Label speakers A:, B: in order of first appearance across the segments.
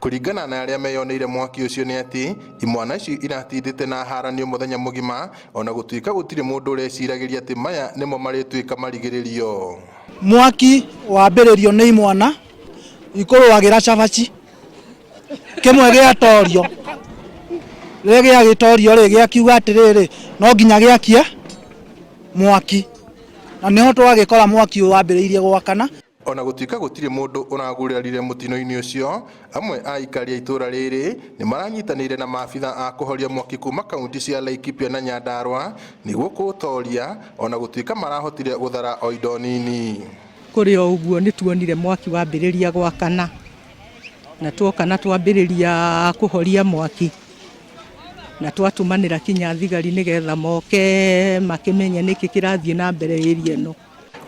A: Kuringana na aria meyoneire mwaki ucio ni ati imwana ici iratindite na haranio muthenya mugima ona gutuika gutire mundu ureciragiria ati maya nimo marituika marigiririo.
B: Mwaki wambiririo ni imwana ikuruagira cabaci kimwe giatorio rege agitorio rege akiuga atiriri no nginya giakie mwaki na niho twagikora mwaki wambiriirie gwakana.
A: Ona gutuika gutire mundu uragurarire mutino-ini ucio, amwe a ikari a itura riri ni maranyitanire na maabitha a kuhoria mwaki kuma kaunti cia Laikipia na Nyandarua niguo kuutoria ona gutuika marahotire guthara o indo nini.
C: Kuri o uguo ni tuonire mwaki wambiriria gwakana na twokana twambiriria kuhoria mwaki na twatumanira kinya thigari nigetha moke makimenye niki kirathie na mbere area ino.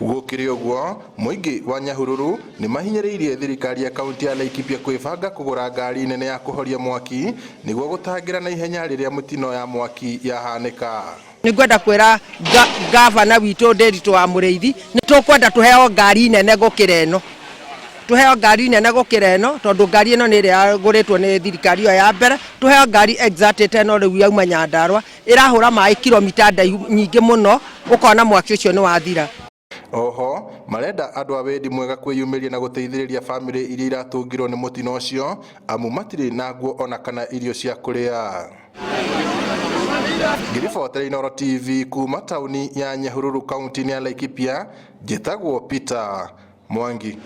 A: Gukiri uguo muingi wa Nyahururu ni mahinyiriirie thirikari ya kaunti ya Laikipia kwibanga kugura ngari nene ya kuhoria mwaki niguo gutangira na ihenya riria mutino ya mwaki yahanika.
D: Ningwenda kwira gavana witu Nderitu wa Muriithi ni tukwenda tuheo ngari nene gukira ino. Tuheo ngari nene gukira ino tondu ngari ino ni ria guritwo ni thirikari yo ya mbere. Tuheo ngari exact ino riu yauma Nyandarua irahura mai kilomita nyingi muno ukona mwaki ucio ni wathira.
A: Oho marenda andu a wendi mwega kwiyumiria na guteithiriria family iria iratungirwo ni mutino ucio amu matiri na nguo ona kana irio cia kuria. Ngiribotera Inooro TV kuma tauni ya Nyahururu kaunti ya Laikipia, njitagwo Peter Mwangi.